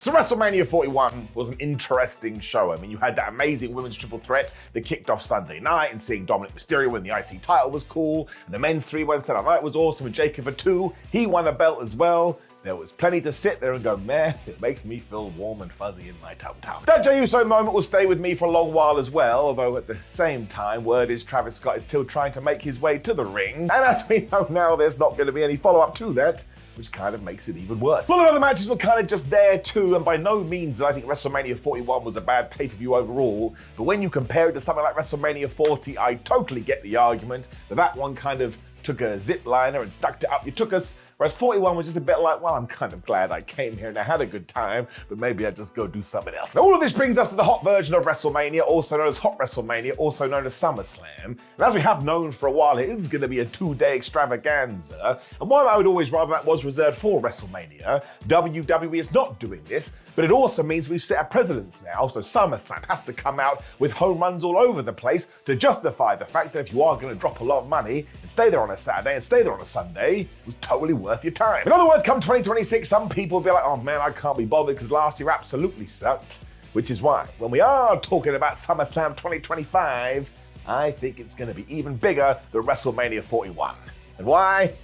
So WrestleMania 41 was an interesting show. I mean, you had that amazing women's triple threat that kicked off Sunday night, and seeing Dominic Mysterio win the IC title was cool, and the men's three-way Saturday night was awesome, and Jacob Fatu, he won a belt as well. There was plenty to sit there and go, man, it makes me feel warm and fuzzy in my tum-tum. That Jey Uso moment will stay with me for a long while as well, although at the same time, word is Travis Scott is still trying to make his way to the ring. And as we know now, there's not going to be any follow-up to that, which kind of makes it even worse. A lot of other matches were kind of just there too, and by no means I think WrestleMania 41 was a bad pay-per-view overall, but when you compare it to something like WrestleMania 40, I totally get the argument that one kind of took a zip liner and stuck it up your tuchus, whereas 41 was just a bit like, well, I'm kind of glad I came here and I had a good time, but maybe I'd just go do something else. Now, all of this brings us to the hot version of WrestleMania, also known as Hot WrestleMania, also known as SummerSlam. And as we have known for a while, it is going to be a two-day extravaganza. And while I would always rather that was reserved for WrestleMania, WWE is not doing this, but it also means we've set a precedence now, so SummerSlam has to come out with home runs all over the place to justify the fact that if you are going to drop a lot of money and stay there on a Saturday and stay there on a Sunday, it was totally worth your time. In other words, come 2026, some people will be like, oh man, I can't be bothered because last year absolutely sucked. Which is why, when we are talking about SummerSlam 2025, I think it's going to be even bigger than WrestleMania 41. And why?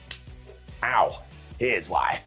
Ow. Here's why.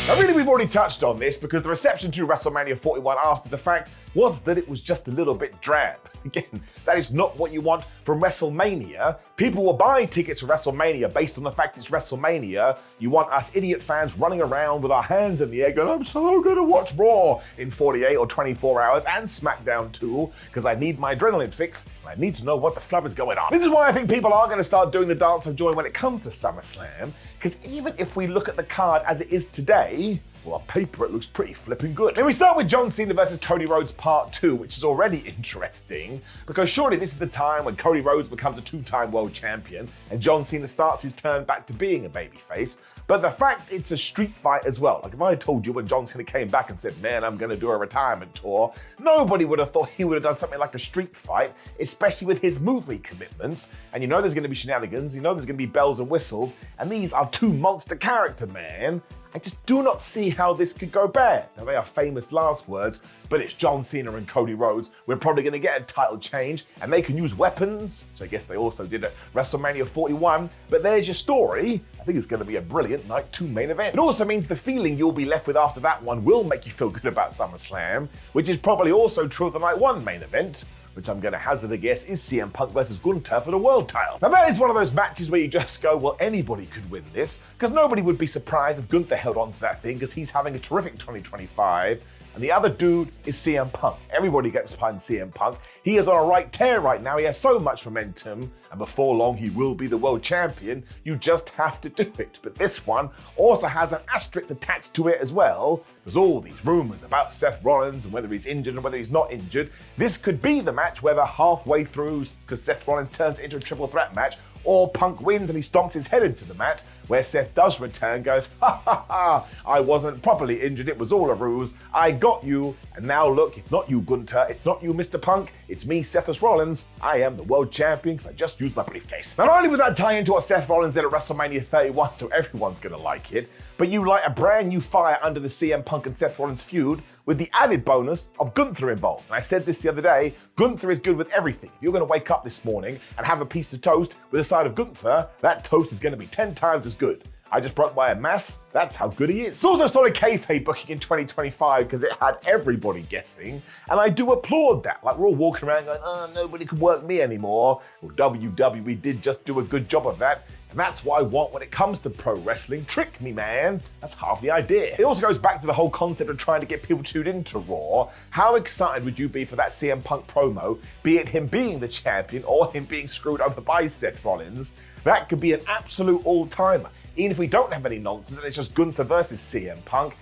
Now really, we've already touched on this because the reception to WrestleMania 41 after the fact was that it was just a little bit drab. Again, that is not what you want from WrestleMania. People will buy tickets to WrestleMania based on the fact it's WrestleMania. You want us idiot fans running around with our hands in the air going, I'm so gonna watch Raw in 48 or 24 hours and SmackDown too, because I need my adrenaline fix and I need to know what the flub is going on. This is why I think people are gonna start doing the dance of joy when it comes to SummerSlam, because even if we look at the card as it is today, well, on paper, it looks pretty flipping good. And we start with John Cena versus Cody Rhodes Part 2, which is already interesting, because surely this is the time when Cody Rhodes becomes a two-time world champion and John Cena starts his turn back to being a babyface. But the fact it's a street fight as well. Like if I had told you when John Cena came back and said, man, I'm going to do a retirement tour, nobody would have thought he would have done something like a street fight, especially with his movie commitments. And you know there's going to be shenanigans, you know there's going to be bells and whistles, and these are two monster character men. I just do not see how this could go bad. Now, they are famous last words, but it's John Cena and Cody Rhodes. We're probably going to get a title change, and they can use weapons, which I guess they also did at WrestleMania 41. But there's your story. I think it's going to be a brilliant Night 2 main event. It also means the feeling you'll be left with after that one will make you feel good about SummerSlam, which is probably also true of the Night 1 main event, which I'm going to hazard a guess is CM Punk versus Gunther for the world title. Now that is one of those matches where you just go, well, anybody could win this, because nobody would be surprised if Gunther held on to that thing, because he's having a terrific 2025, and the other dude is CM Punk. Everybody gets behind CM Punk. He is on a right tear right now. He has so much momentum, and before long he will be the world champion. You just have to do it. But this one also has an asterisk attached to it as well. There's all these rumors about Seth Rollins and whether he's injured and whether he's not injured. This could be the match where they're halfway through, because Seth Rollins turns it into a triple threat match, or Punk wins and he stomps his head into the mat, where Seth does return, goes, ha ha ha, I wasn't properly injured, it was all a ruse, I got you, and now look, it's not you Gunther, it's not you Mr. Punk, it's me Seth Rollins, I am the world champion because I just used my briefcase. Not only would that tie into what Seth Rollins did at WrestleMania 31, so everyone's gonna like it, but you light a brand new fire under the CM Punk and Seth Rollins feud, with the added bonus of Gunther involved. And I said this the other day, Gunther is good with everything. If you're gonna wake up this morning and have a piece of toast with a side of Gunther, that toast is gonna be 10 times as good. I just broke my maths, that's how good he is. It's also solid kayfabe booking in 2025 because it had everybody guessing, and I do applaud that. Like we're all walking around going, oh, nobody can work me anymore. Well, WWE did just do a good job of that. And that's what I want when it comes to pro wrestling. Trick me, man. That's half the idea. It also goes back to the whole concept of trying to get people tuned into Raw. How excited would you be for that CM Punk promo, be it him being the champion or him being screwed over by Seth Rollins? That could be an absolute all-timer. Even if we don't have any nonsense and it's just Gunther versus CM Punk,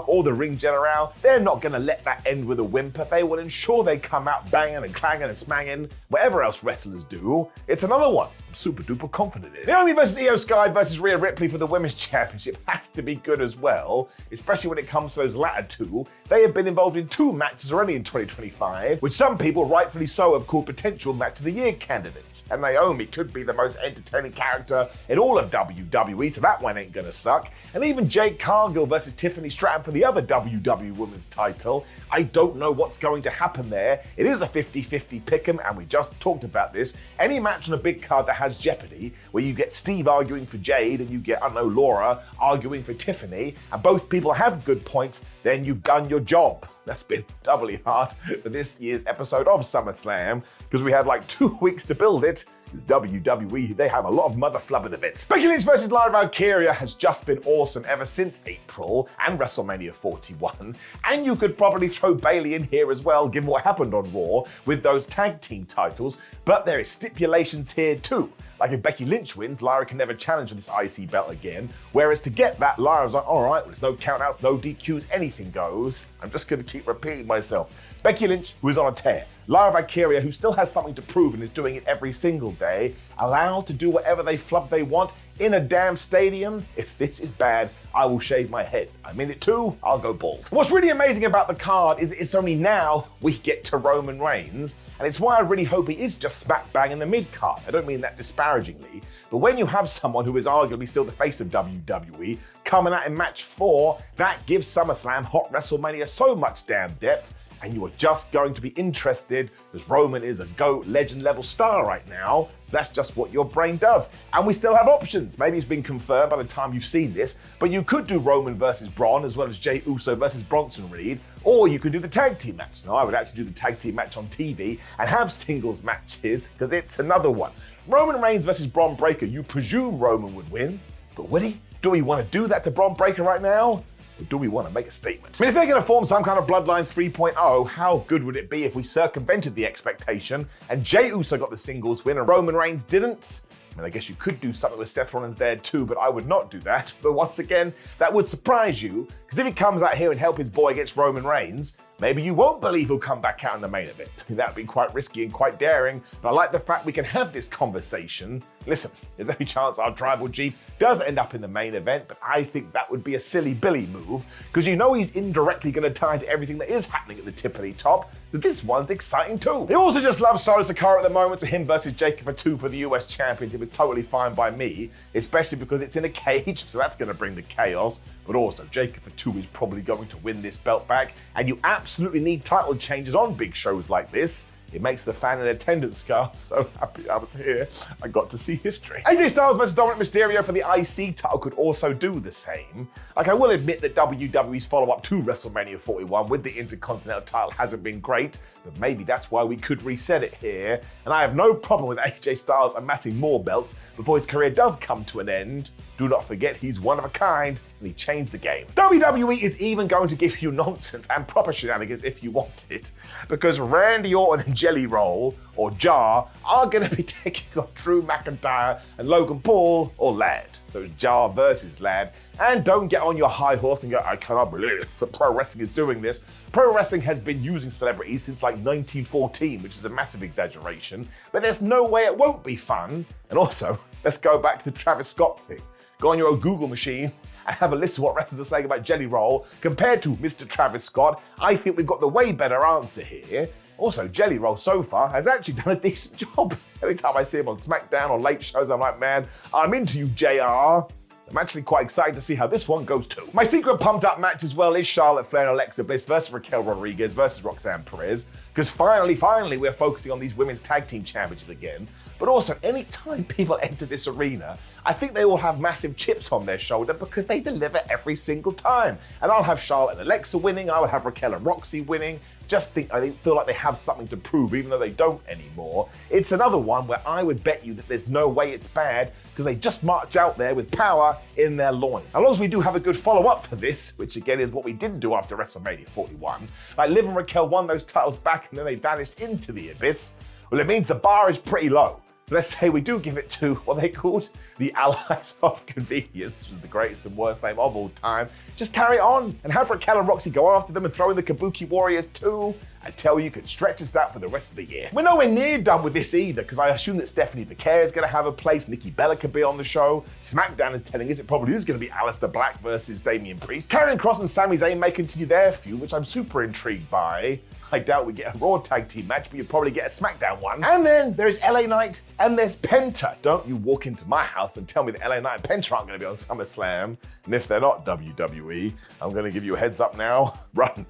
or the Ring General, they're not going to let that end with a whimper. They will ensure they come out banging and clanging and smanging, whatever else wrestlers do. It's another one super duper confident in. Naomi versus Io Sky versus Rhea Ripley for the Women's Championship has to be good as well, especially when it comes to those latter two. They have been involved in 2 matches already in 2025, which some people, rightfully so, have called potential Match of the Year candidates. And Naomi could be the most entertaining character in all of WWE, so that one ain't gonna suck. And even Jade Cargill versus Tiffany Stratton for the other WWE Women's title. I don't know what's going to happen there. It is a 50-50 pick'em, and we just talked about this. Any match on a big card that has Jeopardy, where you get Steve arguing for Jade and you get, I don't know, Laura arguing for Tiffany, and both people have good points, then you've done your job. That's been doubly hard for this year's episode of SummerSlam, because we had like 2 weeks to build it. Because WWE, they have a lot of mother flubbing events. Becky Lynch versus Lyra Valkyria has just been awesome ever since April and WrestleMania 41. And you could probably throw Bayley in here as well, given what happened on Raw with those tag team titles. But there is stipulations here too. Like if Becky Lynch wins, Lyra can never challenge for this IC belt again. Whereas to get that, Lyra's like, all right, well, there's no countouts, no DQs, anything goes. I'm just gonna keep repeating myself. Becky Lynch, who is on a tear. Lyra Valkyria, who still has something to prove and is doing it every single day, allowed to do whatever they want in a damn stadium. If this is bad, I will shave my head. I'm in it too, I'll go bald. What's really amazing about the card is it's only now we get to Roman Reigns, and it's why I really hope he is just smack bang in the mid card. I don't mean that disparagingly, but when you have someone who is arguably still the face of WWE coming out in match 4, that gives SummerSlam Hot WrestleMania so much damn depth. And you are just going to be interested because Roman is a GOAT legend level star right now. So that's just what your brain does. And we still have options. Maybe it's been confirmed by the time you've seen this, but you could do Roman versus Braun as well as Jey Uso versus Bronson Reed, or you could do the tag team match. No, I would actually do the tag team match on TV and have singles matches because it's another one. Roman Reigns versus Braun Breaker. You presume Roman would win, but would he? Do we want to do that to Braun Breaker right now? Or do we want to make a statement? I mean, if they're going to form some kind of Bloodline 3.0, how good would it be if we circumvented the expectation and Jey Uso got the singles win and Roman Reigns didn't? I mean, I guess you could do something with Seth Rollins there too, but I would not do that. But once again, that would surprise you, because if he comes out here and help his boy against Roman Reigns, maybe you won't believe he'll come back out in the main event. That would be quite risky and quite daring, but I like the fact we can have this conversation. Listen, there's every chance our tribal chief does end up in the main event, but I think that would be a silly Billy move, because you know he's indirectly going to tie into everything that is happening at the tippity top, so this one's exciting too. He also just loves Solo Sikoa at the moment, so him versus Jacob for 2 for the US Championship is totally fine by me, especially because it's in a cage, so that's going to bring the chaos, but also Jacob for 2 is probably going to win this belt back, and you absolutely need title changes on big shows like this. It makes the fan in attendance go, so happy I was here. I got to see history. AJ Styles versus Dominic Mysterio for the IC title could also do the same. Like, I will admit that WWE's follow-up to WrestleMania 41 with the Intercontinental title hasn't been great, but maybe that's why we could reset it here. And I have no problem with AJ Styles amassing more belts before his career does come to an end. Do not forget, he's one of a kind, and he changed the game. WWE is even going to give you nonsense and proper shenanigans if you want it, because Randy Orton and Jelly Roll, or Jar, are going to be taking on Drew McIntyre and Logan Paul, or Ladd. So Jar versus Ladd. And don't get on your high horse and go, I cannot believe that pro wrestling is doing this. Pro wrestling has been using celebrities since like 1914, which is a massive exaggeration, but there's no way it won't be fun. And also, let's go back to the Travis Scott thing. Go on your own Google machine and have a listen to what wrestlers are saying about Jelly Roll compared to Mr. Travis Scott. I think we've got the way better answer here. Also, Jelly Roll so far has actually done a decent job. Every time I see him on SmackDown or late shows, I'm like, man, I'm into you, JR. I'm actually quite excited to see how this one goes too. My secret pumped up match as well is Charlotte Flair and Alexa Bliss versus Raquel Rodriguez versus Roxanne Perez. Because finally, we're focusing on these women's tag team championships again. But also, anytime people enter this arena, I think they all have massive chips on their shoulder because they deliver every single time. And I'll have Charlotte and Alexa winning, I'll have Raquel and Roxy winning. I feel like they have something to prove, even though they don't anymore. It's another one where I would bet you that there's no way it's bad because they just march out there with power in their loin. As long as we do have a good follow-up for this, which again is what we didn't do after WrestleMania 41, like Liv and Raquel won those titles back and then they vanished into the abyss, well, it means the bar is pretty low. So let's say we do give it to what they called the Allies of Convenience, which is the greatest and worst name of all time. Just carry on and have Raquel and Roxy go after them and throw in the Kabuki Warriors too. I tell you, could stretch us out for the rest of the year. We're nowhere near done with this either, because I assume that Stephanie Vaquer is going to have a place, Nikki Bella could be on the show, SmackDown is telling us it probably is going to be Aleister Black versus Damian Priest. Karrion Kross and Sami Zayn may continue their feud, which I'm super intrigued by. I doubt we get a Raw tag team match, but you'll probably get a SmackDown one. And then there's LA Knight and there's Penta. Don't you walk into my house and tell me that LA Knight and Penta aren't going to be on SummerSlam. And if they're not WWE, I'm going to give you a heads up now. Run.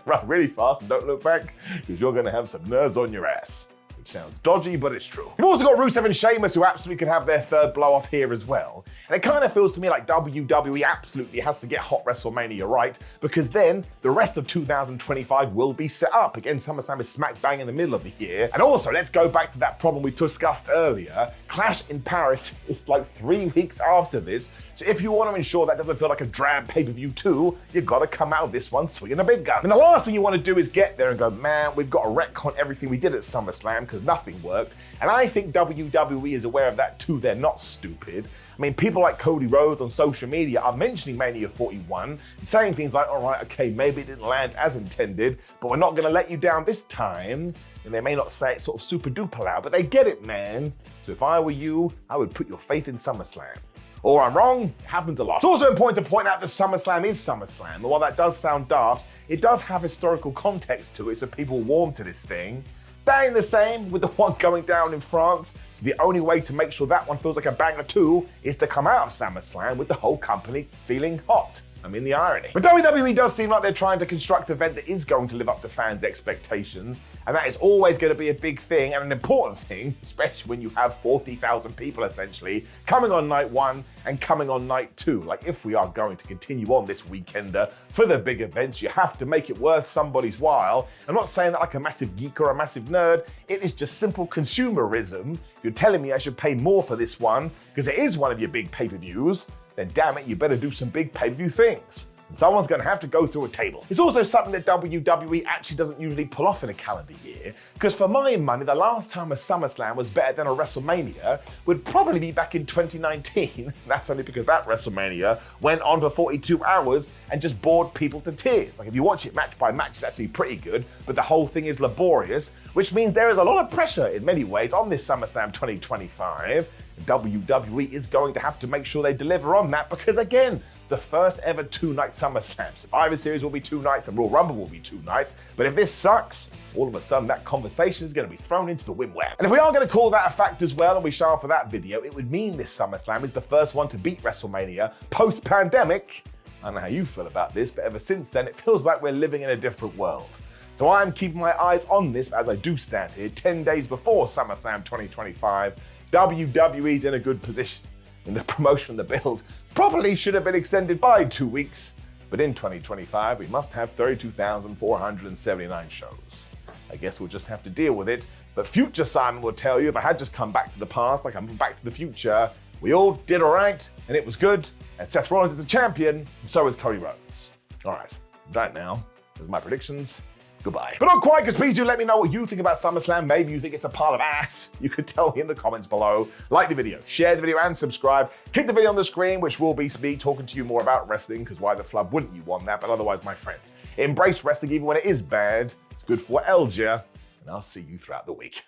Run really fast and don't look back, because you're going to have some nerds on your ass. It sounds dodgy, but it's true. You've also got Rusev and Sheamus, who absolutely could have their third blow off here as well. And it kind of feels to me like WWE absolutely has to get Hot WrestleMania right, because then the rest of 2025 will be set up. Again, SummerSlam is smack bang in the middle of the year. And also, let's go back to that problem we discussed earlier. Clash in Paris is like 3 weeks after this. So if you want to ensure that doesn't feel like a drab pay-per-view too, you've got to come out of this one swinging a big gun. And the last thing you want to do is get there and go, man, we've got to retcon everything we did at SummerSlam, because nothing worked. And I think WWE is aware of that too. They're not stupid. I mean, people like Cody Rhodes on social media are mentioning Mania 41 and saying things like, all right, okay, maybe it didn't land as intended, but we're not going to let you down this time. And they may not say it sort of super duper loud, but they get it, man. So if I were you, I would put your faith in SummerSlam. Or I'm wrong, it happens a lot. It's also important to point out that SummerSlam is SummerSlam, and while that does sound daft, it does have historical context to it, so people warm to this thing. That ain't the same with the one going down in France, so the only way to make sure that one feels like a banger too is to come out of SummerSlam with the whole company feeling hot. I mean, the irony. But WWE does seem like they're trying to construct an event that is going to live up to fans' expectations, and that is always going to be a big thing and an important thing, especially when you have 40,000 people essentially coming on night one and coming on night two. Like, if we are going to continue on this weekender for the big events, you have to make it worth somebody's while. I'm not saying that like a massive geek or a massive nerd, it is just simple consumerism. If you're telling me I should pay more for this one because it is one of your big pay-per-views, then damn it, you better do some big pay-per-view things. And someone's going to have to go through a table. It's also something that WWE actually doesn't usually pull off in a calendar year, because for my money, the last time a SummerSlam was better than a WrestleMania would probably be back in 2019. That's only because that WrestleMania went on for 42 hours and just bored people to tears. Like, if you watch it match by match, it's actually pretty good, but the whole thing is laborious, which means there is a lot of pressure in many ways on this SummerSlam 2025. WWE is going to have to make sure they deliver on that, because again, the first ever 2-night SummerSlam. Survivor Series will be 2 nights and Royal Rumble will be 2 nights. But if this sucks, all of a sudden that conversation is going to be thrown into the wimwam. And if we are going to call that a fact as well, and we shall for that video, it would mean this SummerSlam is the first one to beat WrestleMania post-pandemic. I don't know how you feel about this, but ever since then, it feels like we're living in a different world. So I'm keeping my eyes on this as I do stand here 10 days before SummerSlam 2025. WWE's in a good position. And the promotion, the build, probably should have been extended by 2 weeks. But in 2025, we must have 32,479 shows. I guess we'll just have to deal with it. But future Simon will tell you, if I had just come back to the past, like I'm back to the future, we all did all right, and it was good, and Seth Rollins is the champion, and so is Cody Rhodes. All right, right now, there's my predictions. Goodbye. But not quite, because please do let me know what you think about SummerSlam. Maybe you think it's a pile of ass. You could tell me in the comments below. Like the video, share the video, and subscribe. Click the video on the screen, which will be me talking to you more about wrestling, because why the flub wouldn't you want that? But otherwise, my friends, embrace wrestling even when it is bad. It's good for what ails you, and I'll see you throughout the week.